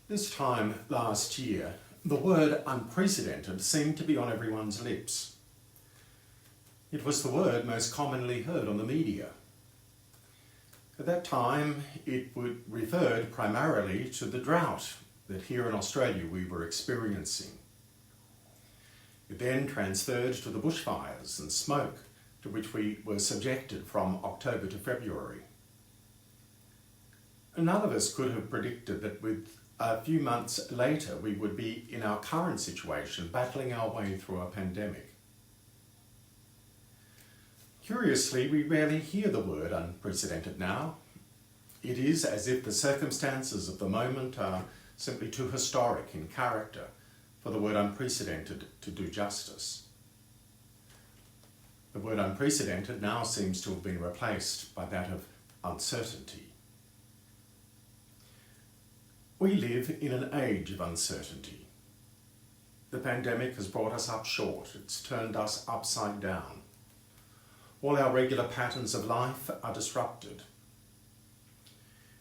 This time last year, the word unprecedented seemed to be on everyone's lips. It was the word most commonly heard on the media. At that time, it referred primarily to the drought that here in Australia we were experiencing. It then transferred to the bushfires and smoke to which we were subjected from October to February. None of us could have predicted that with a few months later we would be in our current situation, battling our way through a pandemic. Curiously, we rarely hear the word unprecedented now. It is as if the circumstances of the moment are simply too historic in character for the word unprecedented to do justice. The word unprecedented now seems to have been replaced by that of uncertainty. We live in an age of uncertainty. The pandemic has brought us up short. It's turned us upside down. All our regular patterns of life are disrupted.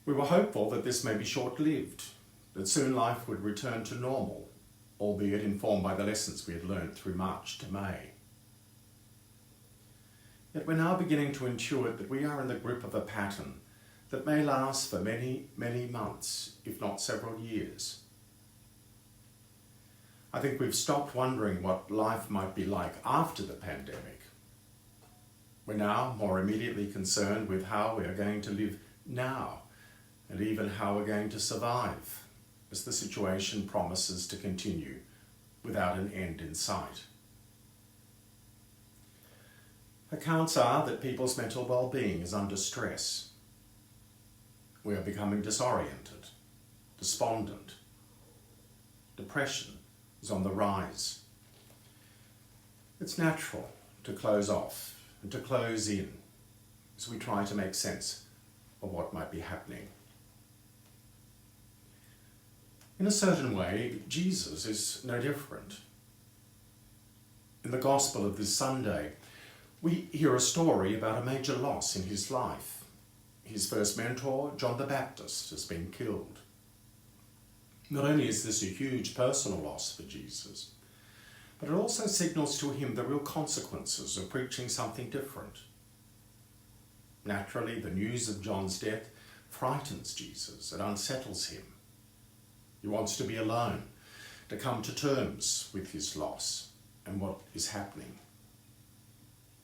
We were hopeful that this may be short-lived, that soon life would return to normal, albeit informed by the lessons we had learned through March to May. Yet we're now beginning to intuit that we are in the grip of a pattern that may last for many, many months, if not several years. I think we've stopped wondering what life might be like after the pandemic. We're now more immediately concerned with how we are going to live now, and even how we're going to survive, as the situation promises to continue without an end in sight. Accounts are that people's mental well-being is under stress. We are becoming disoriented, despondent. Depression is on the rise. It's natural to close off and to close in as we try to make sense of what might be happening. In a certain way, Jesus is no different. In the Gospel of this Sunday, we hear a story about a major loss in his life. His first mentor, John the Baptist, has been killed. Not only is this a huge personal loss for Jesus, but it also signals to him the real consequences of preaching something different. Naturally, the news of John's death frightens Jesus. It unsettles him. He wants to be alone, to come to terms with his loss and what is happening.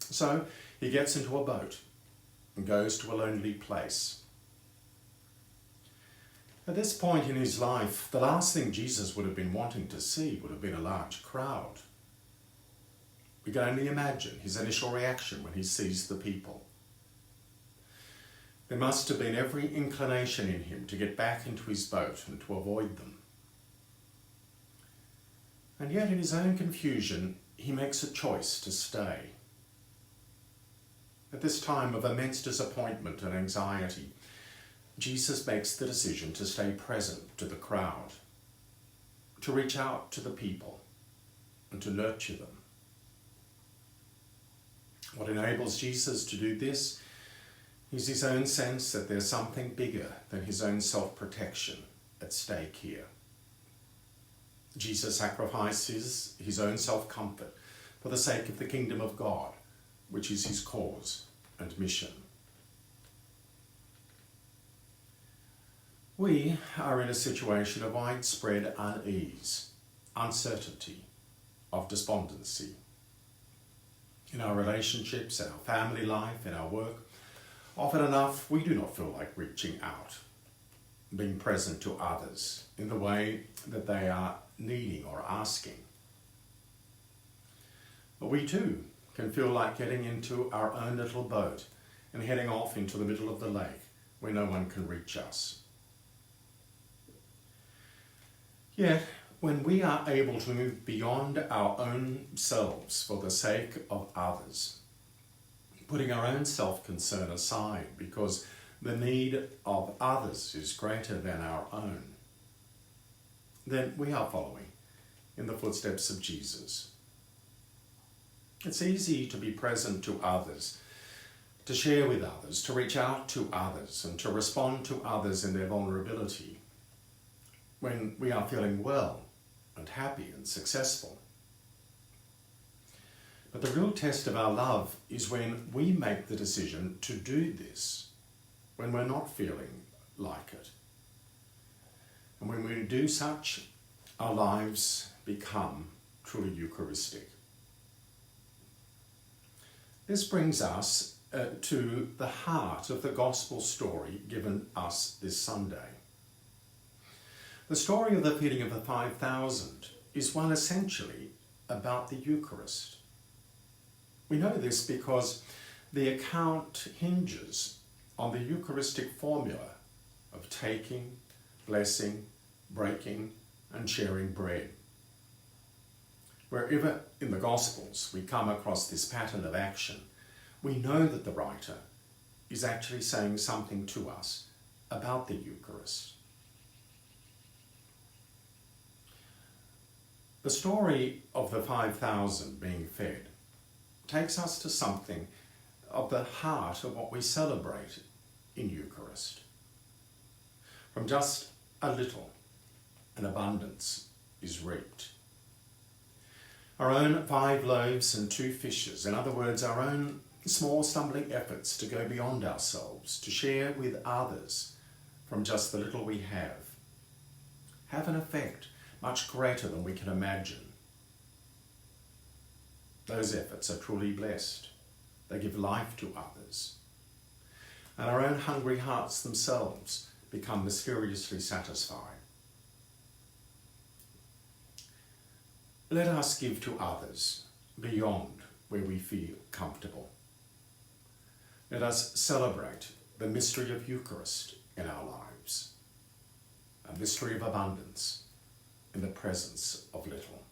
So he gets into a boat and goes to a lonely place. At this point in his life, the last thing Jesus would have been wanting to see would have been a large crowd. We can only imagine his initial reaction when he sees the people. There must have been every inclination in him to get back into his boat and to avoid them. And yet in his own confusion, he makes a choice to stay. At this time of immense disappointment and anxiety, Jesus makes the decision to stay present to the crowd, to reach out to the people and to nurture them. What enables Jesus to do this is his own sense that there's something bigger than his own self-protection at stake here. Jesus sacrifices his own self-comfort for the sake of the kingdom of God, which is his cause and mission. We are in a situation of widespread unease, uncertainty, of despondency. In our relationships, in our family life, in our work, often enough we do not feel like reaching out, being present to others in the way that they are needing or asking. But we too can feel like getting into our own little boat and heading off into the middle of the lake where no one can reach us. Yet, when we are able to move beyond our own selves for the sake of others, putting our own self-concern aside because the need of others is greater than our own, then we are following in the footsteps of Jesus. It's easy to be present to others, to share with others, to reach out to others, and to respond to others in their vulnerability. when we are feeling well and happy and successful. But the real test of our love is when we make the decision to do this, when we're not feeling like it. And when we do such, our lives become truly Eucharistic. This brings us to the heart of the gospel story given us this Sunday. The story of the feeding of the 5,000 is one essentially about the Eucharist. We know this because the account hinges on the Eucharistic formula of taking, blessing, breaking, and sharing bread. Wherever in the Gospels we come across this pattern of action, we know that the writer is actually saying something to us about the Eucharist. The story of the 5,000 being fed takes us to something of the heart of what we celebrate in Eucharist. From just a little, an abundance is reaped. Our own 5 loaves and 2 fishes, in other words, our own small stumbling efforts to go beyond ourselves, to share with others from just the little we have an effect much greater than we can imagine. Those efforts are truly blessed. They give life to others. And our own hungry hearts themselves become mysteriously satisfied. Let us give to others beyond where we feel comfortable. Let us celebrate the mystery of Eucharist in our lives, a mystery of abundance in the presence of little.